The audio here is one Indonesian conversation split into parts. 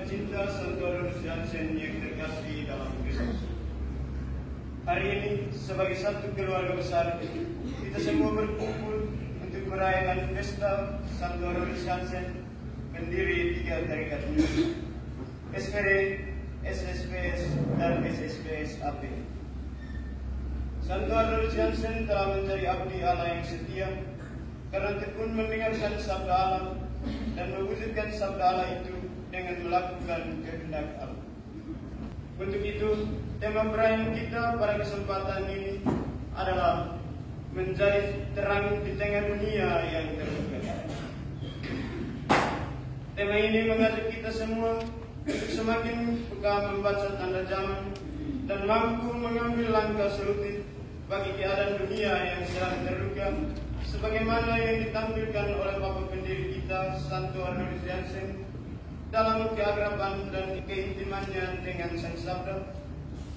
tercinta Santo Adonis Jansen yang terkasih dalam Kristus. Hari ini sebagai satu keluarga besar, kita semua berkumpul untuk merayakan pesta Santo Adonis Jansen, pendiri 3 tarekat New, SPD, SSPS, dan SSPS AP. Santo Adonis Jansen telah menjadi abdi Allah yang setia karena tekun mendengarkan sabda Allah dan mewujudkan sabda Allah itu dengan melakukan kehendak Allah. Untuk itu, tema perayaan kita pada kesempatan ini adalah menjadi terang di tengah dunia yang terbuka. Tema ini mengajak kita semua untuk semakin peka membaca tanda zaman dan mampu mengambil langkah solutif bagi keadaan dunia yang sedang terluka, sebagaimana yang ditampilkan oleh Bapak pendiri kita, Santo Adonis Jansen, dalam keakraban dan keintimannya dengan Sang Sabda.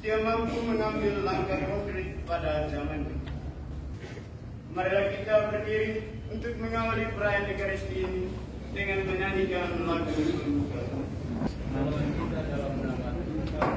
Dia mampu mengambil langkah konkret pada zaman ini. Marilah kita berdiri untuk mengawali perayaan Ekaristi ini dengan menyanyikan lagu pembuka. Kita dalam nama Tuhan.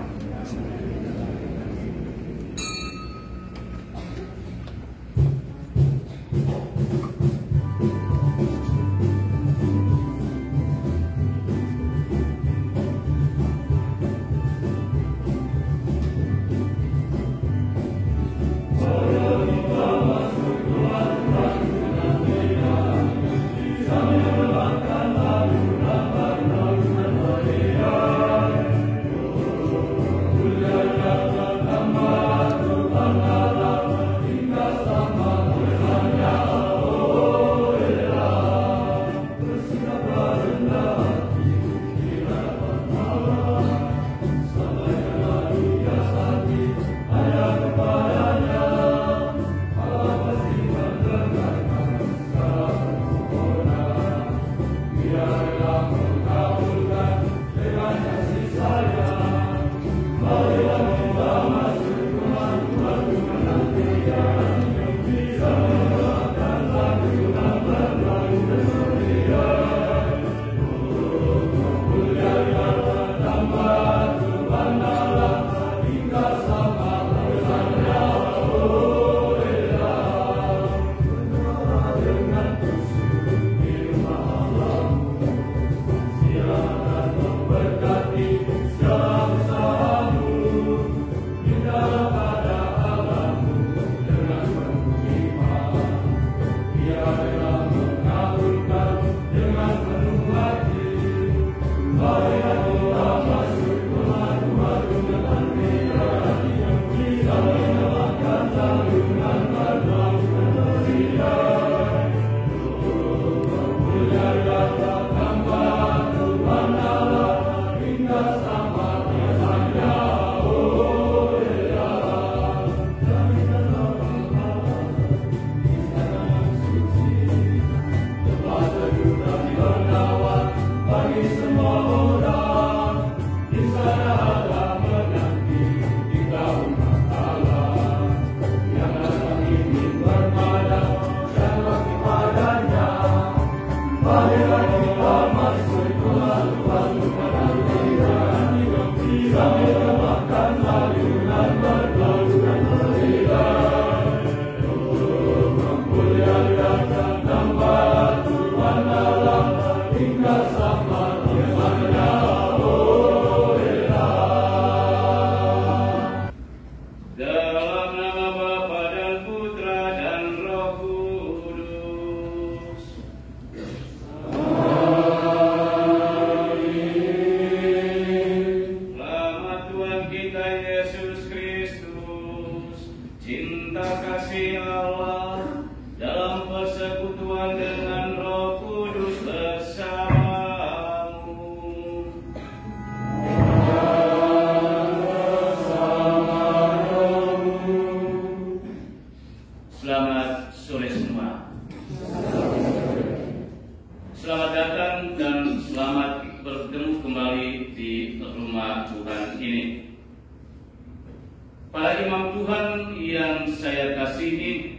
Para imam Tuhan yang saya kasihi,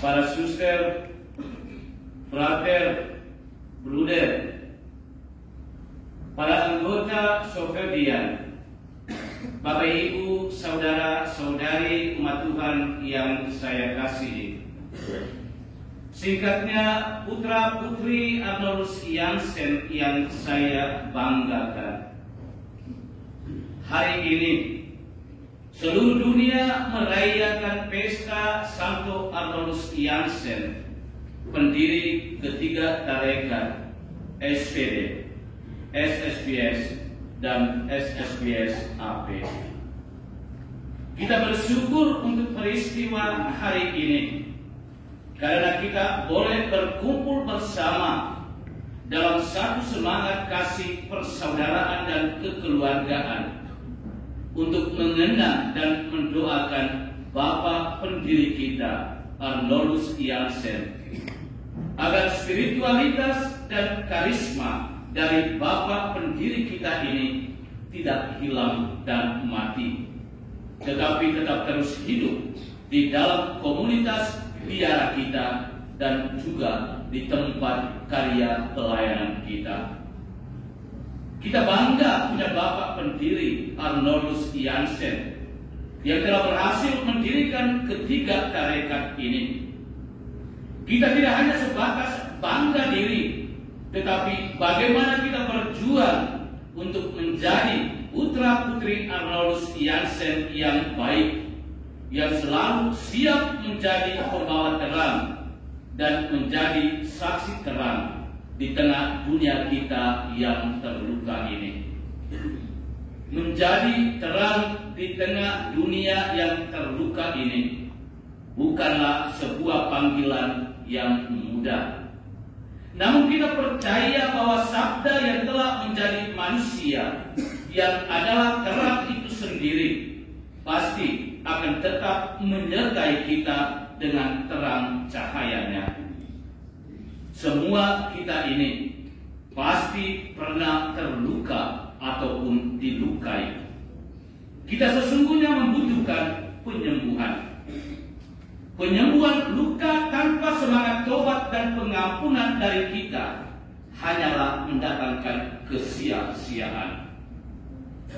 para suster, frater, bruder, para anggota Sofedian, Bapak Ibu, saudara-saudari umat Tuhan yang saya kasihi. Singkatnya, putra-putri Arnoldus Jansen yang saya banggakan. Hari ini, seluruh dunia merayakan pesta Santo Arnoldus Jansen, pendiri ketiga tarekat SPD, SSBS, dan SSBS AP. Kita bersyukur untuk peristiwa hari ini, karena kita boleh berkumpul bersama dalam satu semangat kasih persaudaraan dan kekeluargaan untuk mengenang dan mendoakan Bapak pendiri kita, Arnoldus Jansen, agar spiritualitas dan karisma dari Bapak pendiri kita ini tidak hilang dan mati, tetapi tetap terus hidup di dalam komunitas biara kita dan juga di tempat karya pelayanan kita. Kita bangga punya Bapak pendiri Arnoldus Jansen yang telah berhasil mendirikan ketiga tarekat ini. Kita tidak hanya sebatas bangga diri, tetapi bagaimana kita berjuang untuk menjadi putra-putri Arnoldus Jansen yang baik, yang selalu siap menjadi pembawa terang dan menjadi saksi terang di tengah dunia kita yang terluka ini. Menjadi terang di tengah dunia yang terluka ini bukanlah sebuah panggilan yang mudah. Namun kita percaya bahwa sabda yang telah menjadi manusia, yang adalah terang itu sendiri, pasti akan tetap menyertai kita dengan terang cahayanya. Semua kita ini pasti pernah terluka ataupun dilukai. Kita sesungguhnya membutuhkan penyembuhan. Penyembuhan luka tanpa semangat tobat dan pengampunan dari kita hanyalah mendatangkan kesia-siaan.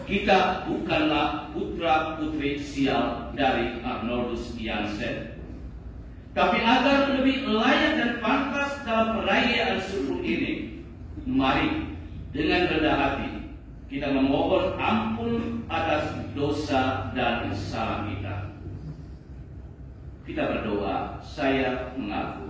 Kita bukanlah putra-putri sial dari Arnoldus Jansen, tapi agar lebih layak dan pantas dalam perayaan syukur ini, mari dengan rendah hati kita memohon ampun atas dosa dan salah kita. Kita berdoa, saya mengaku.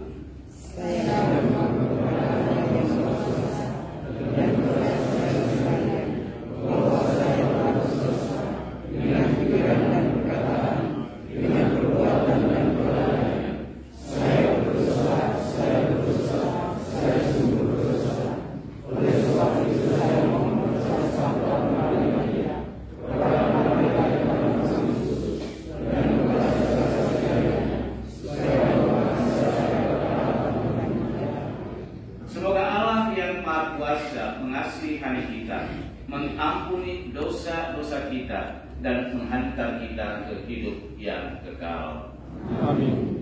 Mengasihani kita, mengampuni dosa-dosa kita, dan menghantar kita ke hidup yang kekal. Amin.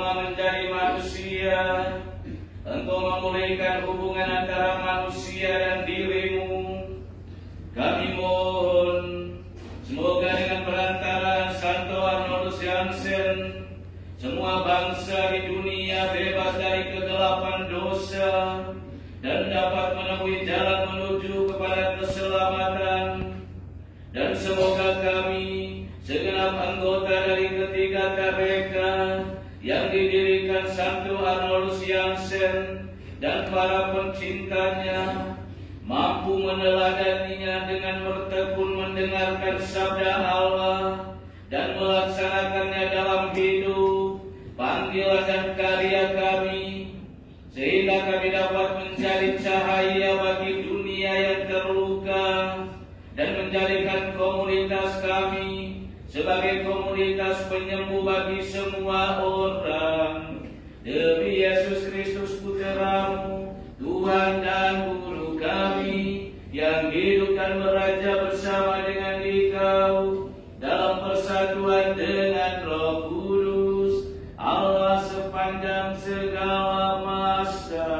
semua menjadi manusia. Engkau memulihkan hubungan antara manusia dan dirimu. Kami mohon, semoga dengan perantaraan Santo Arnoldus Jansen, semua bangsa di dunia bebas dari kegelapan dosa dan dapat menemui jalan menuju kepada keselamatan. Dan semoga kami, segenap anggota dari ketiga TPK yang didirikan Santo Arnoldus Jansen dan para pencintanya, mampu meneladaninya dengan bertekun mendengarkan sabda Allah dan melaksanakannya dalam hidup, panggilan dan karya kami, sehingga kami dapat menjadi cahaya bagi dunia yang terluka dan menjadikan komunitas kami sebagai komunitas penyembuh bagi semua orang. Demi Yesus Kristus Putra-Mu, Tuhan dan Guru kami, yang hidup dan beraja bersama dengan Dikau dalam persatuan dengan Roh Kudus, Allah sepanjang segala masa.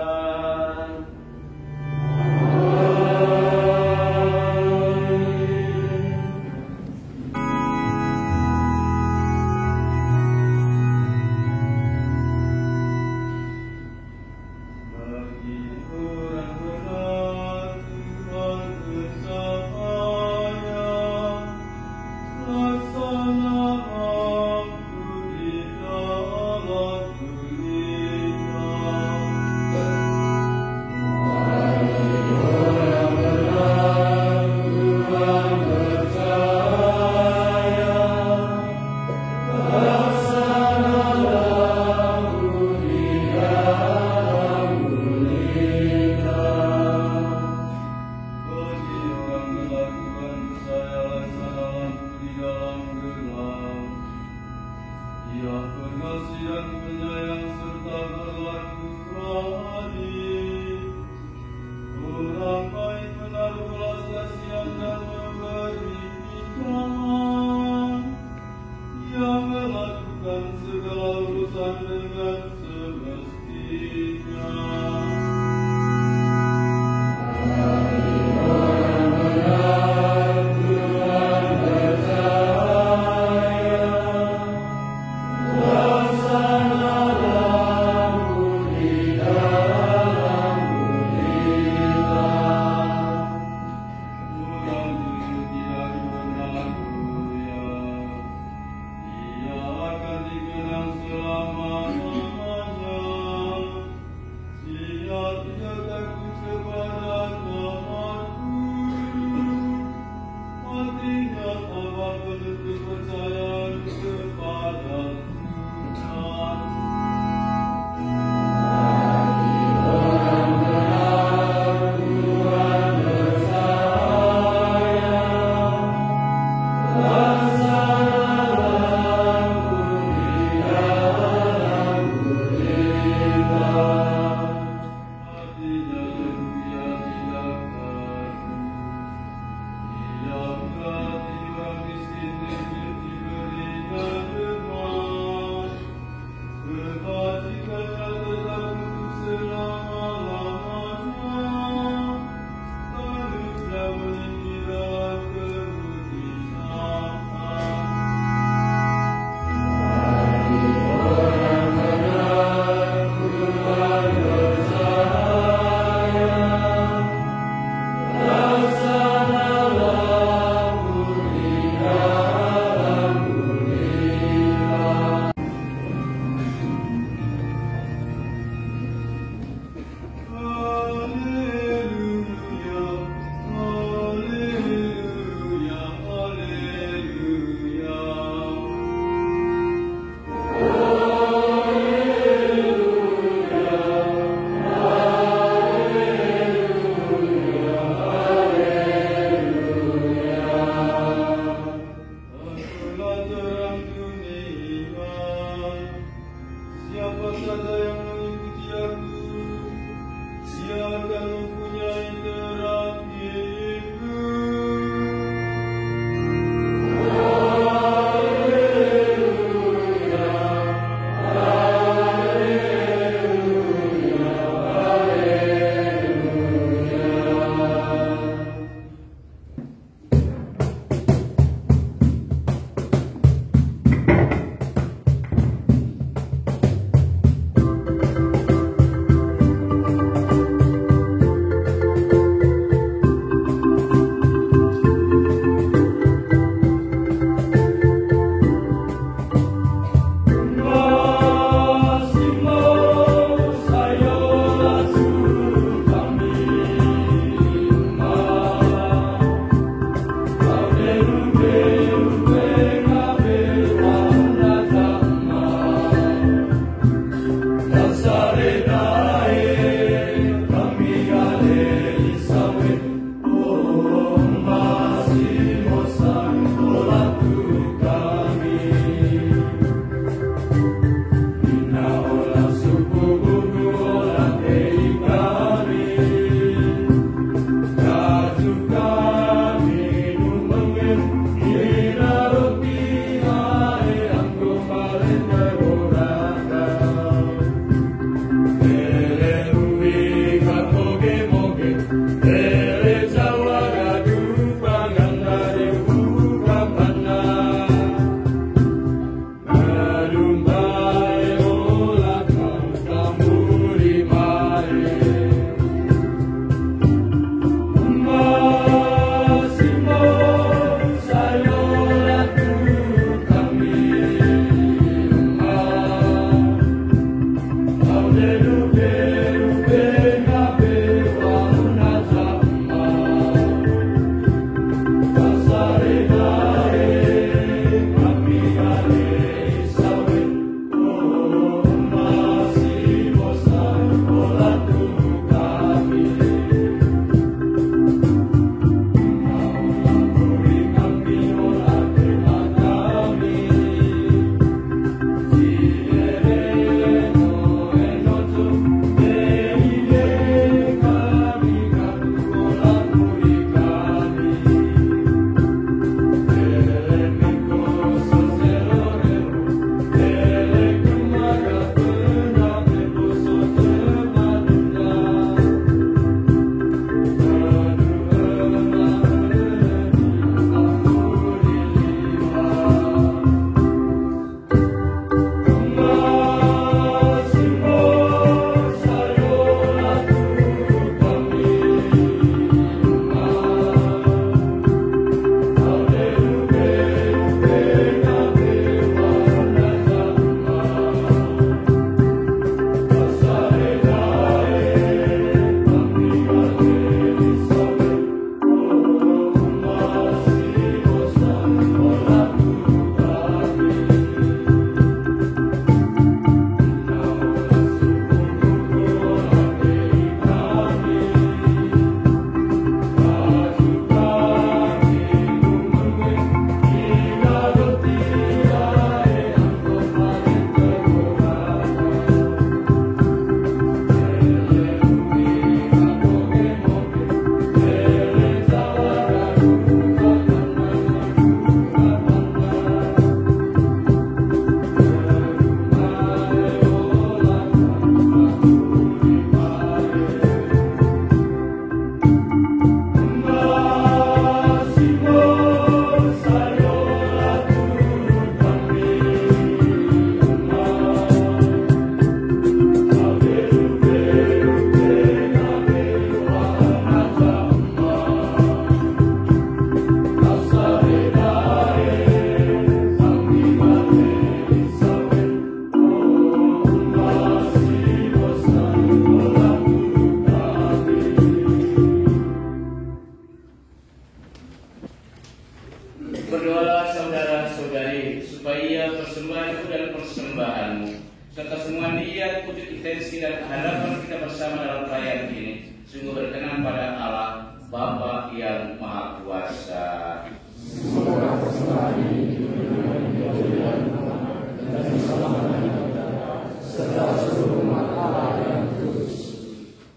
Berdoalah saudara-saudari supaya persembahanku dan persembahanmu serta semua niat, wujud intensi dan harapan kita bersama dalam perayaan ini sungguh berkenan pada Allah Bapa yang Maha Kuasa.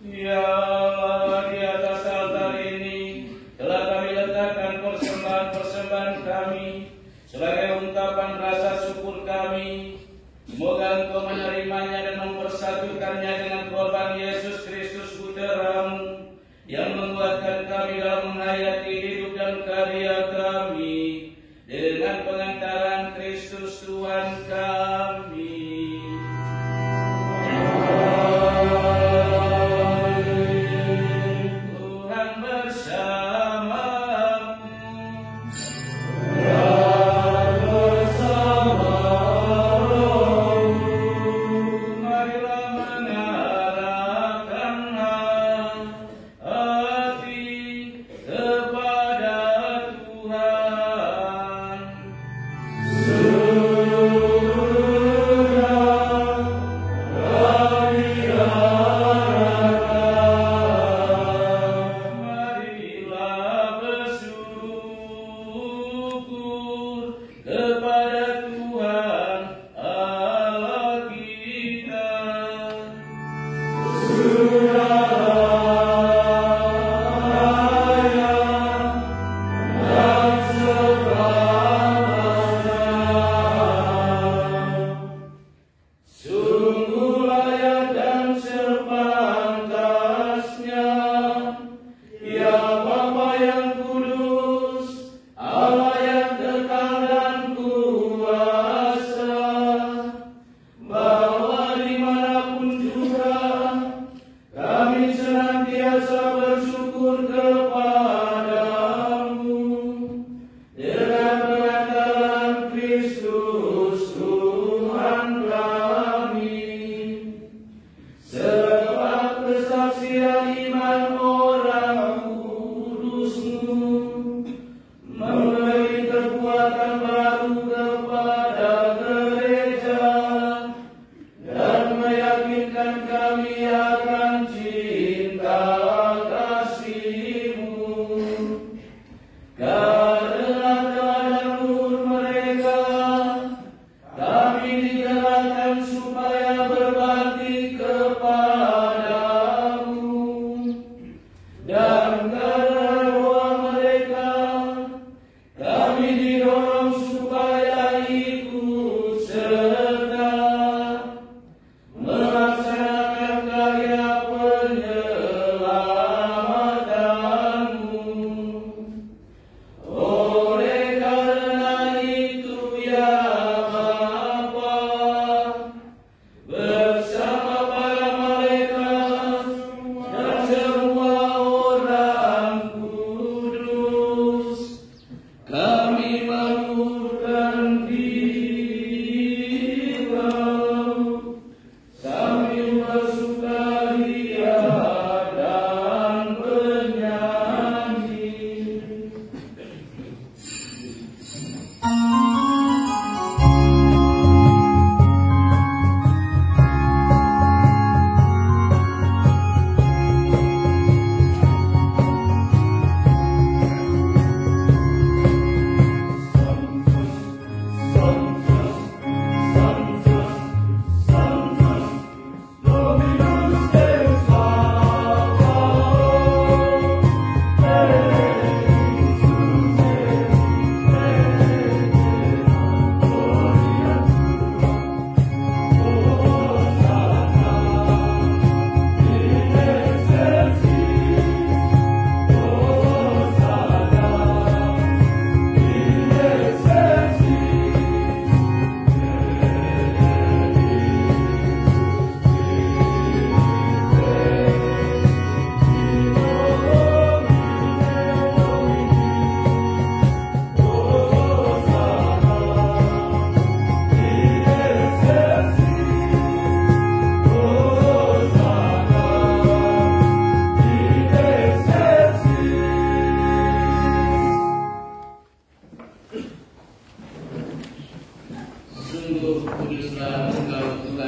Ya Allah, di atas altar ini telah kami letakkan persembahan kami sebagai ungkapan rasa syukur kami. Semoga Engkau menerimanya dan mempersatukannya dengan korban Yesus Kristus Putra-Mu yang menguatkan kami dalam menghayati hidup dan karya kami dengan pengantaran Kristus Tuhan kami. Tuhan bersamamu. Marilah mengarahkan hati kepada Tuhan.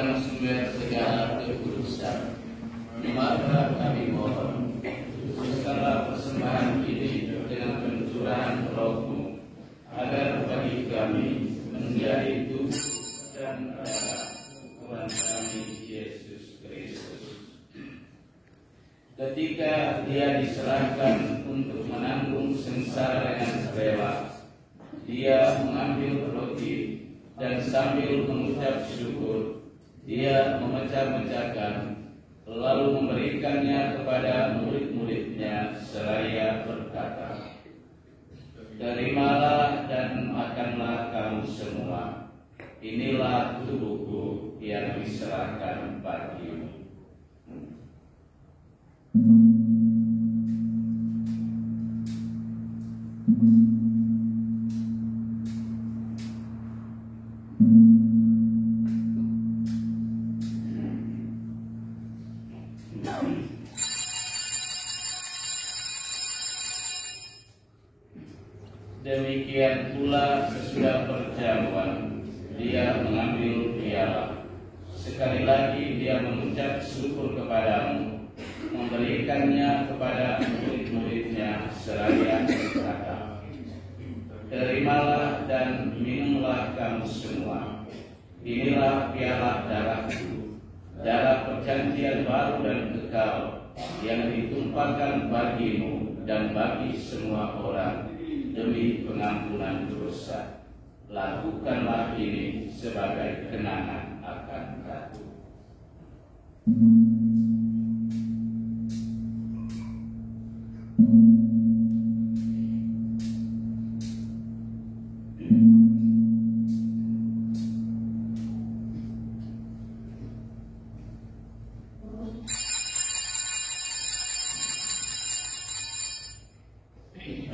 bukan sumber segala kekudusan. Maka kami mohon, khususkanlah persembahan ini dengan pencurahan Roh-Mu, agar bagi kami menjadi tubuh dan darah Tuhan kami Yesus Kristus. Ketika Dia diserahkan untuk menanggung sengsara dengan rela, Dia mengambil roti dan sambil mengucap syukur, Dia memecah-mecahkan, lalu memberikannya kepada murid-muridnya seraya berkata, "Terimalah dan makanlah kamu semua. Inilah tubuhku yang diserahkan bagimu." Demikian pula sesudah perjamuan, Dia mengambil piala. Sekali lagi Dia mengucap syukur kepadamu, memberikannya kepada murid-muridnya seraya berkata, "Terimalah dan minumlah kamu semua. Inilah piala darahku, darah perjanjian baru dan kekal, yang ditumpahkan bagimu dan bagi semua orang demi pengampunan dosa. Lakukanlah ini sebagai kenangan akan aku."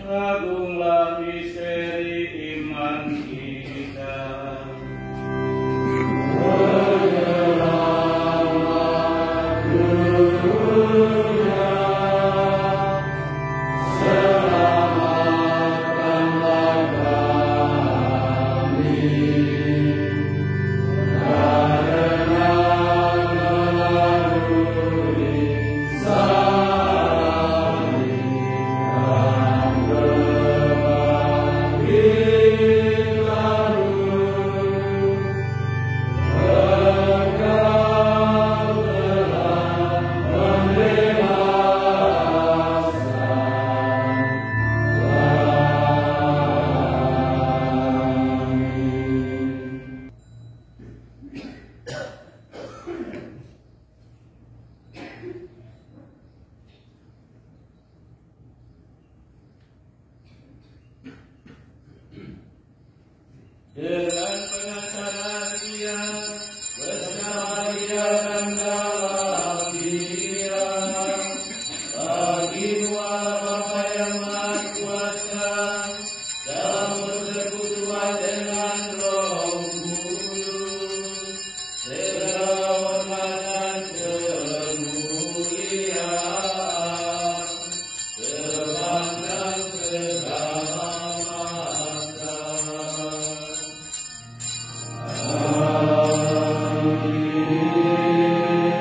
Agunglah misteri iman kita. Dengan pengacara Dia, bersama Dia dan dalam Dia, bagi Bapa yang Maha Kuasa, dalam persekutuan dengan Roh Kudus, segala hormat dan kemuliaan, sepanjang segala masa. Amin.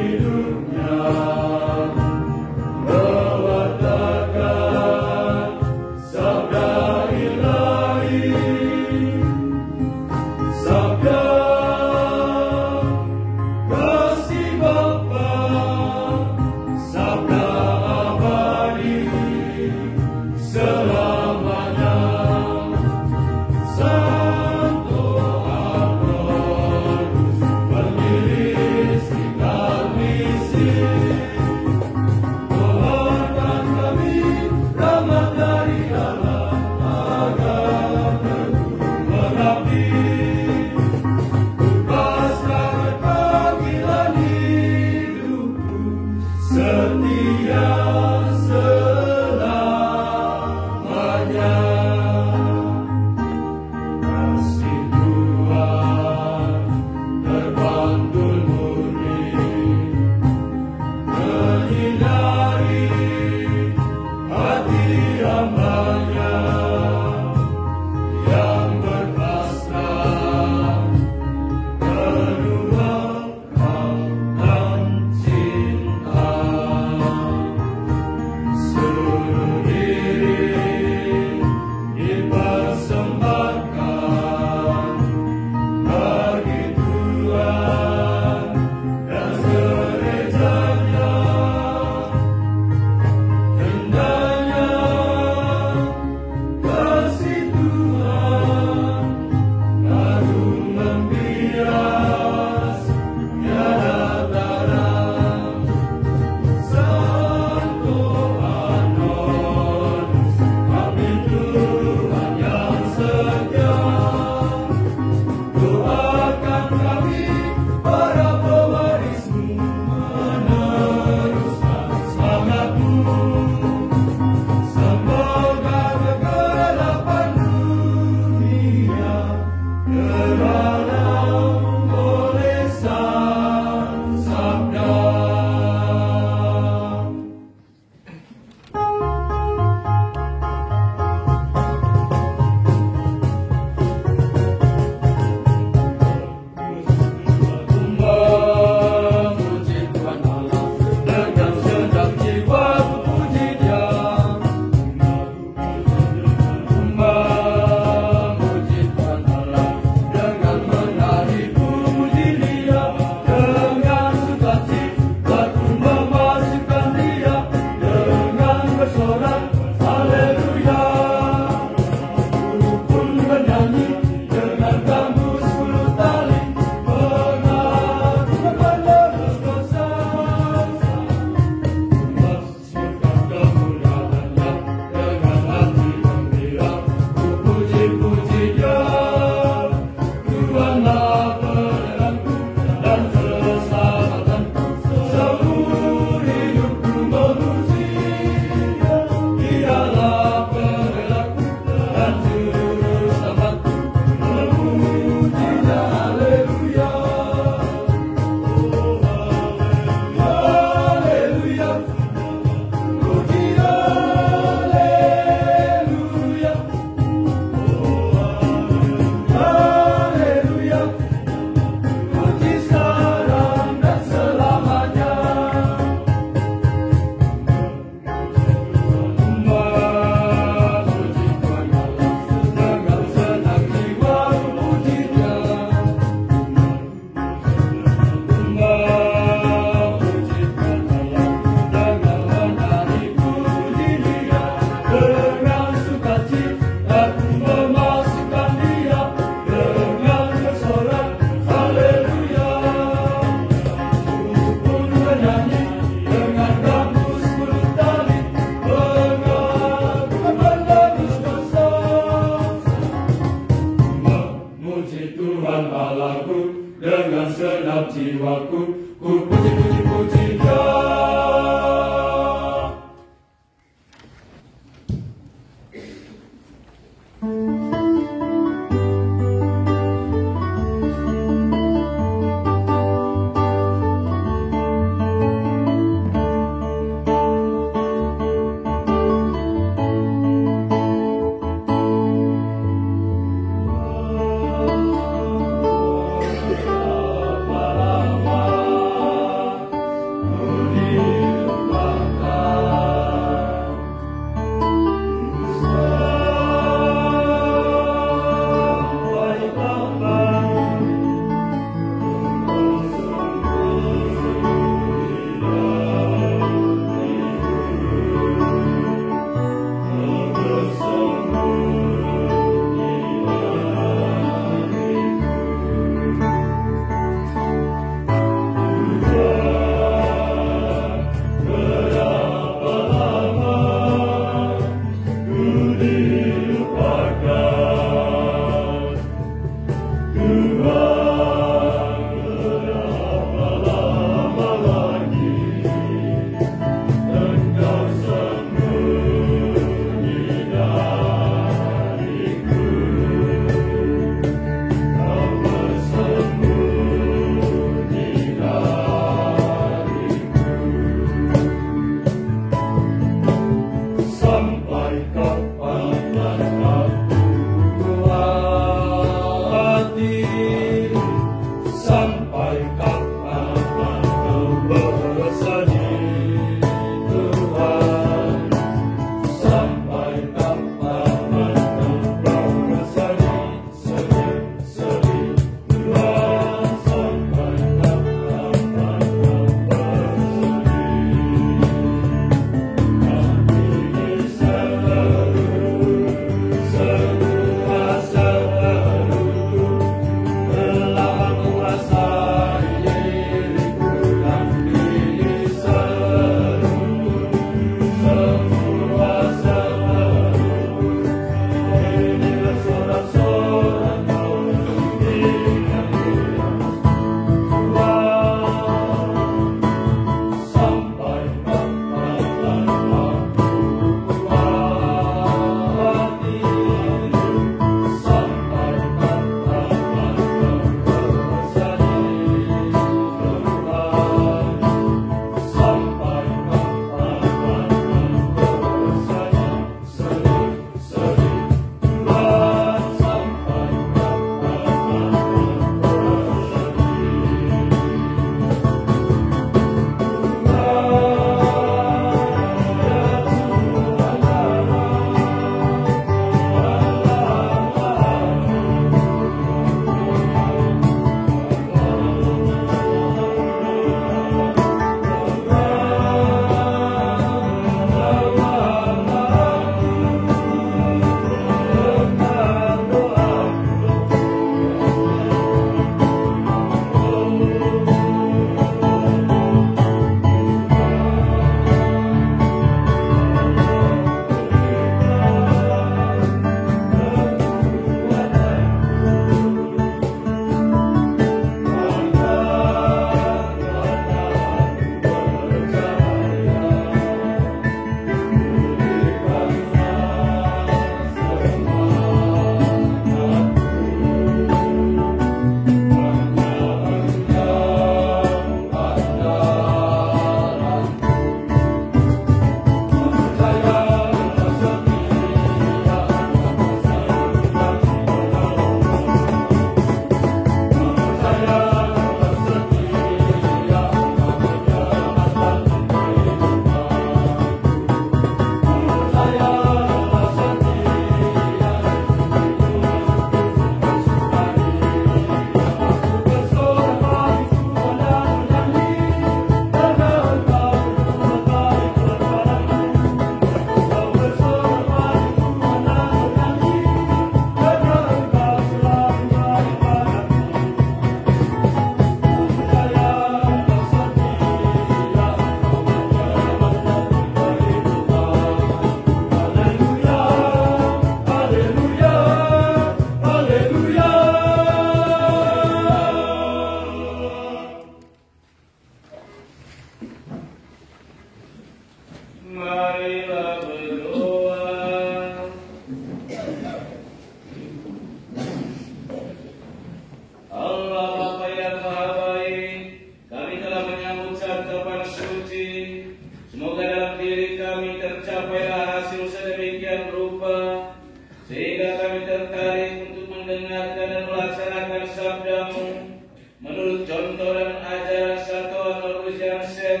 menurut contoh dan ajaran Santo Atanasius Jansen,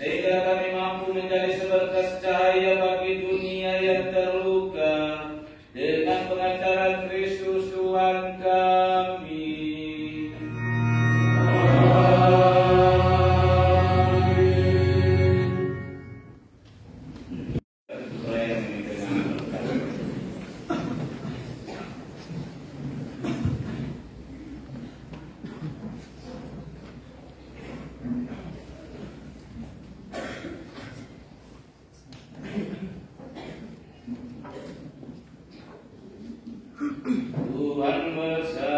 sehingga kami mampu menjadi seberkas cahaya bagi dunia yang terluka dengan pengantaran Kristus Tuhan kami. Tuhan bersamamu.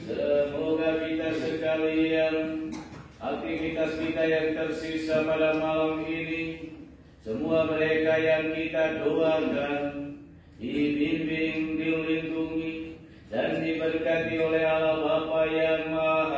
Semoga kita sekalian, aktivitas kita yang tersisa pada malam ini, semua mereka yang kita doakan, dibimbing, dilindungi, dan diberkati oleh Allah Bapa yang Maha